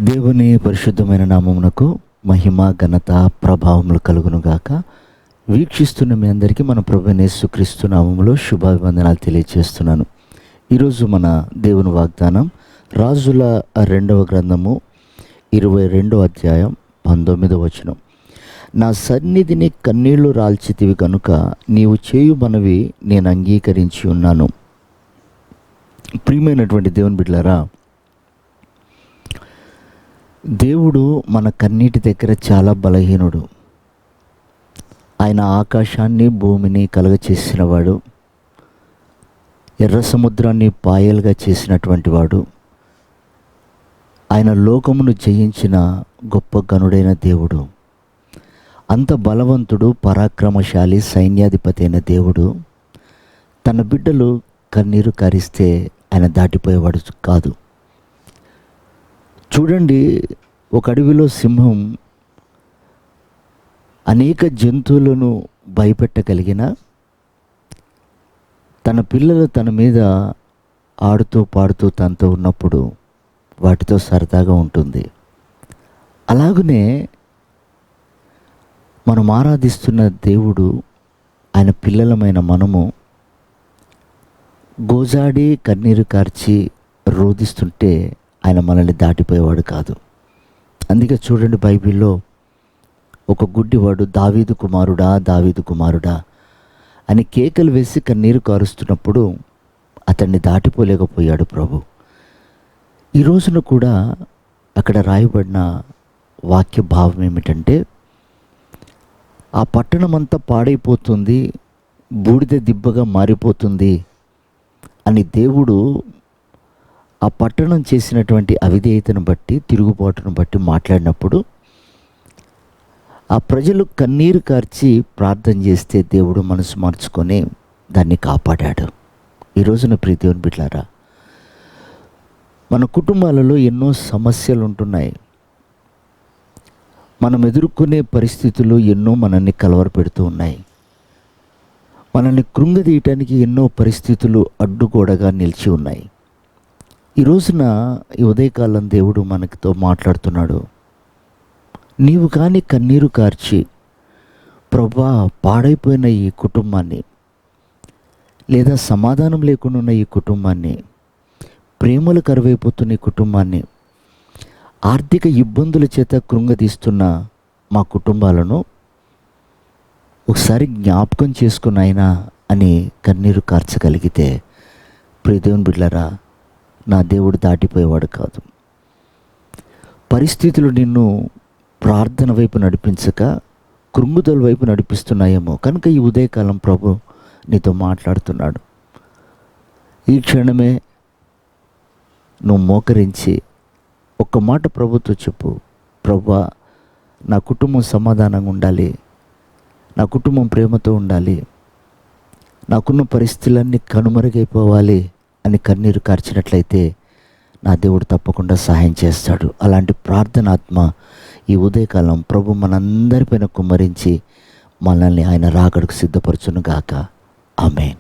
దేవుని పరిశుద్ధమైన నామమునకు మహిమ ఘనత ప్రభావములు కలుగునుగాక. వీక్షిస్తున్న మీ అందరికీ మన ప్రభువైన యేసుక్రీస్తు నామములో శుభాభివందనాలు తెలియజేస్తున్నాను. ఈరోజు మన దేవుని వాగ్దానం రాజుల 2వ గ్రంథము 22వ అధ్యాయం 19వ వచనం. నా సన్నిధిని కన్నీళ్లు రాల్చితివి కనుక నీవు చేయు మనవి నేను అంగీకరించి ఉన్నాను. ప్రియమైనటువంటి దేవుని బిడ్డలారా, దేవుడు మన కన్నీటి దగ్గర చాలా బలహీనుడు. ఆయన ఆకాశాన్ని భూమిని కలుగచేసినవాడు, ఎర్ర సముద్రాన్ని పాయలుగా చేసినటువంటి వాడు, ఆయన లోకమును జయించిన గొప్ప గనుడైన దేవుడు, అంత బలవంతుడు, పరాక్రమశాలి, సైన్యాధిపతి అయిన దేవుడు తన బిడ్డలు కన్నీరు కారిస్తే ఆయన దాటిపోయేవాడు కాదు. చూడండి, ఒక అడవిలో సింహం అనేక జంతువులను భయపెట్టగలిగిన తన పిల్లలు తన మీద ఆడుతూ పాడుతూ తనతో ఉన్నప్పుడు వాటితో సరదాగా ఉంటుంది. అలాగనే మనం ఆరాధిస్తున్న దేవుడు, ఆయన పిల్లలమైన మనము గోజాడి కన్నీరు కార్చి రోదిస్తుంటే ఆయన మనల్ని దాటిపోయేవాడు కాదు. అందుకే చూడండి, బైబిల్లో ఒక గుడ్డివాడు దావీదు కుమారుడా, దావీదు కుమారుడా అని కేకలు వేసి కన్నీరు కారుస్తున్నప్పుడు అతన్ని దాటిపోలేకపోయాడు ప్రభు. ఈ రోజున కూడా అక్కడ రాయబడిన వాక్య భావం ఏమిటంటే, ఆ పట్టణం అంతా పాడైపోతుంది, బూడిద దిబ్బగా మారిపోతుంది అని దేవుడు ఆ పట్టణం చేసినటువంటి అవిధేయతను బట్టి, తిరుగుబాటును బట్టి మాట్లాడినప్పుడు ఆ ప్రజలు కన్నీరు కార్చి ప్రార్థన చేస్తే దేవుడు మనసు మార్చుకొని దాన్ని కాపాడాడు. ఈ రోజున ప్రియ దేవుని బిడ్డలారా, మన కుటుంబాలలో ఎన్నో సమస్యలు ఉంటున్నాయి. మనం ఎదుర్కొనే పరిస్థితులు ఎన్నో మనల్ని కలవరపెడుతూ ఉన్నాయి. మనల్ని కృంగదీయటానికి ఎన్నో పరిస్థితులు అడ్డుగోడగా నిలిచి ఉన్నాయి. ఈ రోజున ఈ ఉదయకాలం దేవుడు మనతో మాట్లాడుతున్నాడు. నీవు కానీ కన్నీరు కార్చి, ప్రభువా పాడైపోయిన ఈ కుటుంబాన్ని, లేదా సమాధానం లేకుండా ఉన్న ఈ కుటుంబాన్ని, ప్రేమలు కరువైపోతున్న ఈ కుటుంబాన్ని, ఆర్థిక ఇబ్బందుల చేత కృంగదీస్తున్న మా కుటుంబాలను ఒకసారి జ్ఞాపకం చేసుకుని అయినా అని కన్నీరు కార్చగలిగితే, ప్రియ దేవుని బిడ్డలారా, నా దేవుడు దాటిపోయేవాడు కాదు. పరిస్థితులు నిన్ను ప్రార్థన వైపు నడిపించక కృంగుదల వైపు నడిపిస్తున్నాయేమో కనుక ఈ ఉదయకాలం ప్రభు నీతో మాట్లాడుతున్నాడు. ఈ క్షణమే నువ్వు మోకరించి ఒక్క మాట ప్రభుతో చెప్పు, ప్రభువా నా కుటుంబం సమాధానంగా ఉండాలి, నా కుటుంబం ప్రేమతో ఉండాలి, నాకున్న పరిస్థితులన్నీ కనుమరుగైపోవాలి అని కన్నీరు కార్చినట్లయితే నా దేవుడు తప్పకుండా సహాయం చేస్తాడు. అలాంటి ప్రార్థనాత్మ ఈ ఉదయకాలం ప్రభు మనందరిపైన కుమ్మరించి మనల్ని ఆయన రాకడకు సిద్ధపరచును గాక. ఆమేన్.